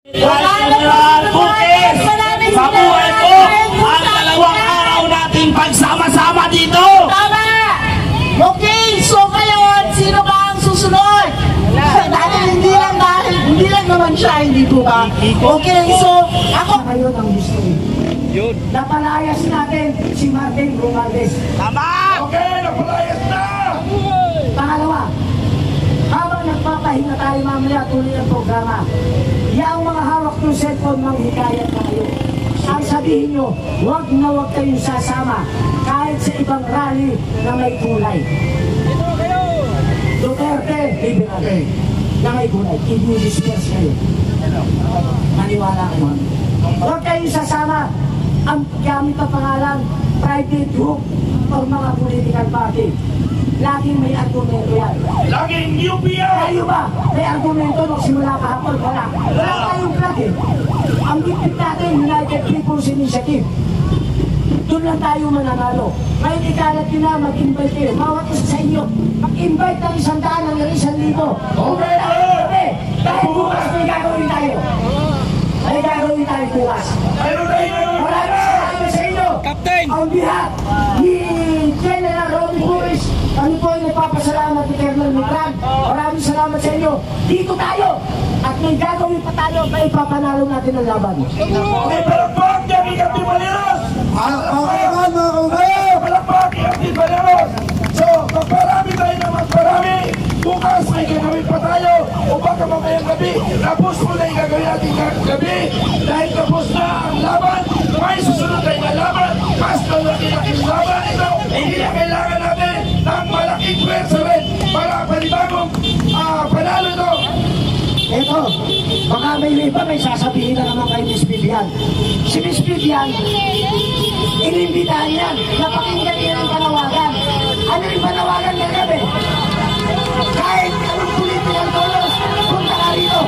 General Bukis, sa buhay ko, ang dalawang araw nating pagsama-sama dito. Tama! Okay, so ngayon, sino ba ang susunod? Dahil hindi lang naman siya, hindi po ba? Okay, so ako ngayon ang gusto yun. Napalayas natin si Martin Romualdez. Tama! Okay, napalayas na! Pangalawa, habang nagpapahinga tayo mamaya tuloy ang programa, yung mga hawak ng cellphone mang hikayat na kayo. Ang sabihin nyo, huwag na huwag kayong sasama kahit sa ibang rally na may kulay. Duterte, libre natin na may kulay. I-disperse kayo. Maniwala kayo. Huwag kayong sasama ang gamit na pangalan, private group o mga political party. Laging may argumento yan. Laging UPI! Kayo ba? May argumento nung simula kahapon? Wala. Wala tayong flag eh. Ang gipit natin, United People's Initiative. Doon lang tayo mananalo. Ngayon ikalat yun na mag-invite kayo. Bawat isa sa inyo, mag-invite ng 100 ng 1,000. Okay! Dahil bukas may gagawin tayo. May gagawin tayo bukas. Maraming salamat sa inyo. Captain! On behalf ni General Romy Puris, kami po ay nagpapasalamat ni Colonel Mitran. Maraming salamat sa inyo. Dito tayo. At may gagawin pa tayo. May papanalo natin ang laban. May palakpak niya kay Captain Valeros! Okay naman mga kababayan! Palakpak kay Captain Valeros! So, magparami tayo na magparami. Bukas may gagawin pa tayo. O baka mamayang gabi, tapos mo na yung gagawin natin gabi. Dahil tapos na ang laban, may susunod tayo na laban. Mas na laki-laking laban ito. Hindi na kailangan natin ng malaking pwersa rin para panibagong panalo ito. Eto, baka may iba may sasabihin na naman kay Miss Vivian. Si Miss Vivian, inimbitahan yan. Napakinggan niya ng panawagan. Ano yung panawagan niya gabi? Kahit anong political colors, punta ka rito.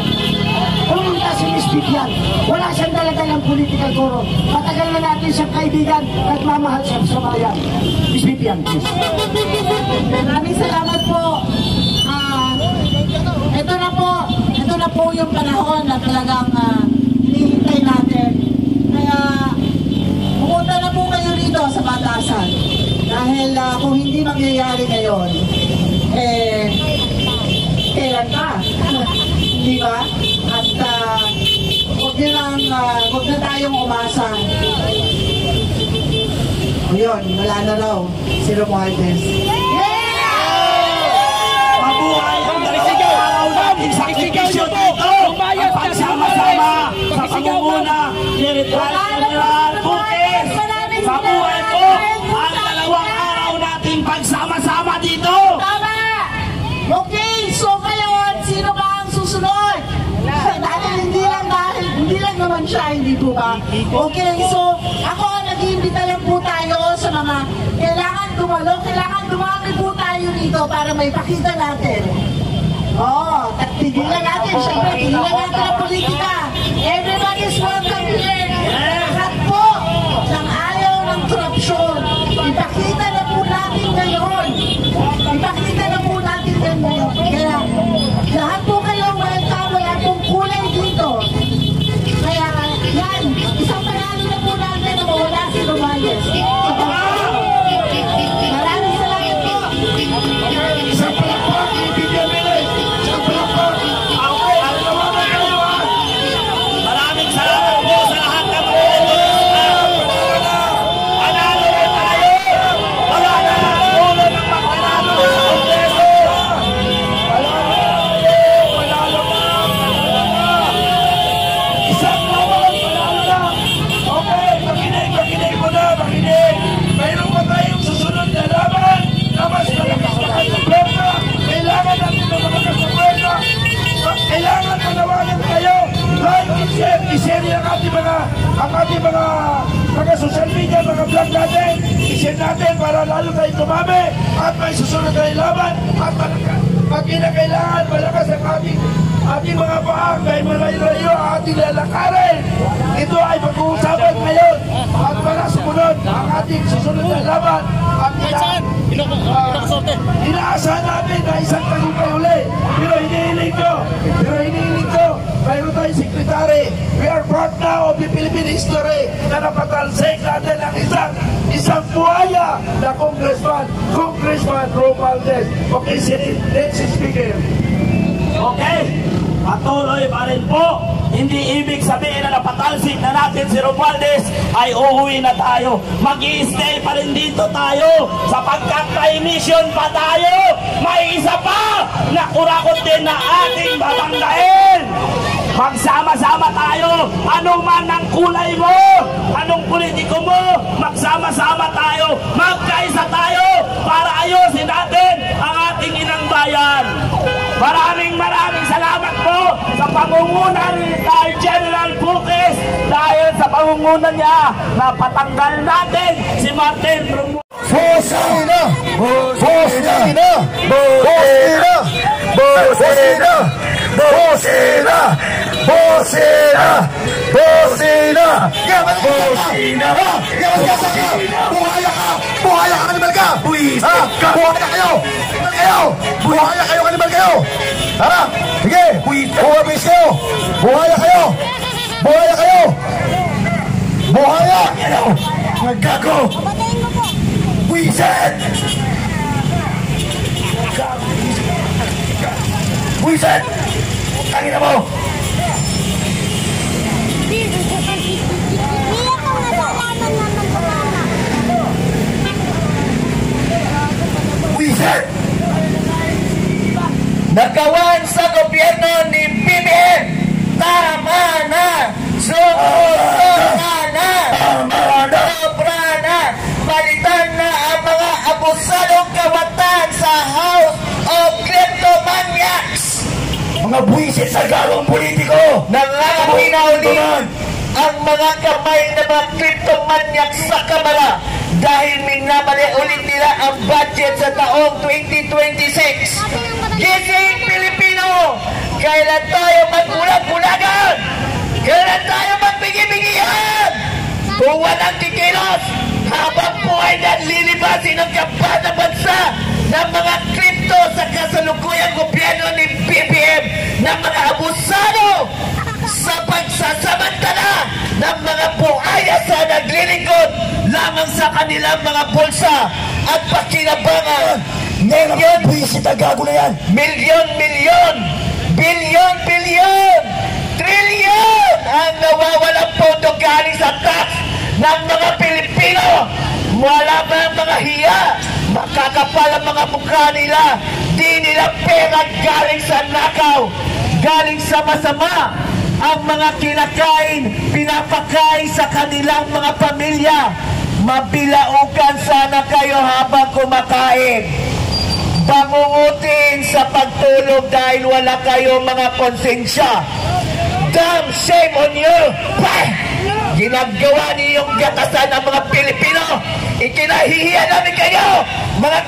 Pumunta si Miss Vivian. Wala siyang dalaga ng political color. Matagal na natin siyang kaibigan at mamahal siya sa bayan. Miss Vivian, please. Maraming salamat po. Ito na po yung panahon na talagang hinihintay natin. Kaya pumunta na po kayo rito sa Batasan. Dahil kung hindi mangyayari ngayon, kailan pa? Di ba? At huwag na tayong umasa. O yun, wala na raw si Romualdez. Mabuhay ang dalawang araw natin sa sakripisyo dito. Ang pagsama-sama sa pangunguna ni General Bukis. Sa buhay ko, ang dalawang araw nating pagsama-sama dito. Tama! Okay, so ngayon, sino ba ang susunod? Dahil hindi lang naman siya, hindi po ba? Okay, so ako, nag-iimbita lang po tayo sa mga kailangan dumami po tayo dito para may pakita natin. Tigilan natin, syempre, tigilan natin ang politika. Everybody is welcome here. Lahat po ng ayaw ng korupsyon. Ipakita na po natin ngayon. Kaya lahat po kayo welcome, wala pong kulay dito. Kaya yan, isang panalo na po natin na mawala si Romualdez. Maraming salamat po. Isang palakpak, ibigyan nila. Isang palakpak. Maraming salamat po sa lahat ng mga panalo na tayo. Wala na lang ulo ng magpanalo sa Kongreso. Panalo na. Isang lawan, panalo na. Okay, makinig mo na, makinig. Mayroon pa tayong susunod na laban na mas malakas na pwersa. Kailangan natin na malakas na pwersa. Kailangan manawagan kayo. Like and share. I-share ang ating mga social media, mga vlog natin. I-share natin para lalo tayo tumami at may susunod na laban at pag kinakailangan malakas ang ating mga paang dahil malayo-layo ang ating lalakarin. Ito ay pag-uusapan ngayon at para sumunod ang ating susunod na laban at inaasahan natin na isang tagumpay uli. Pero hinihiling ko mayroon tayong secretary. We are part now of the Philippine history na napatalsik natin ang isang buhaya na Congressman Romualdez. Okay, next speaker. Okay, patuloy pa rin po. Hindi ibig sabihin na napatalsik na natin si Romualdez ay uuwi na tayo. Mag-i-stay pa rin dito tayo sapagkat may mission pa tayo. May isa pa na kurakot din na ating babanggain. Magsama-sama tayo. Anong man ang kulay mo, anong politiko mo, magsama-sama tayo. Magkaisa tayo para ayusin natin ang ating inang bayan. Maraming salamat po sa pangunguna ni General Bukis dahil sa pangunguna niya na patanggal natin si Martin Romualdez. Bosina! Bosina! Bosina! Bosina! Bosina! Bosina! Bosina! Bosina! Buhaya ka! Buhaya ka, animal ka! Buhaya kayo! Buhaya kayo, animal kayo! Ha? Sige! Buhaya kayo! Buhaya kayo! Buhaya kayo! Buhaya! Nagkago! Wiset! Wiset! Tangina mo! Wiset! Nagawan sa gobyerno ni BBM. Tama na! Sobra na! Sobra na! Palitan na ang mga abusadong kawatan sa House of Kleptomaniacs! Mga buwisit sa gawang politiko! Nangangahuli ang mga kamay na mga kleptomaniacs sa Kamara dahil minamali ulit nila ang budget sa taong 2026. Gising Pilipino! Kailan tayo magbulag-bulagan? Kailan tayo magbigi-bigihan? Kung walang kikilos, habang buhay na lilibasin ang kapat na bansa ng mga kripto sa kasalukuyang gobyerno ni BBM ng mga abusado sa pagsasamantala ng mga buhaya sa naglilingkod lamang sa kanilang mga bulsa at pakinabangan. Ngayon, buwisit ang gago na yan! Milyon-milyon, bilyon-bilyon, trilyon ang nawawalang pondo galing sa tax ng mga Pilipino. Wala ba ang mga hiya? Makakapal ang mga mukha nila. Di nila pera galing sa nakaw, galing sa masama. Ang mga kinakain, pinapakain sa kanilang mga pamilya. Mabilaukan sana kayo habang kumakain. Bangungutin sa pagtulog dahil wala kayong mga konsensya. Damn shame on you! Bah! Ginagawa niyong gatasan ng mga Pilipino. Ikinahihiya namin kayo, mga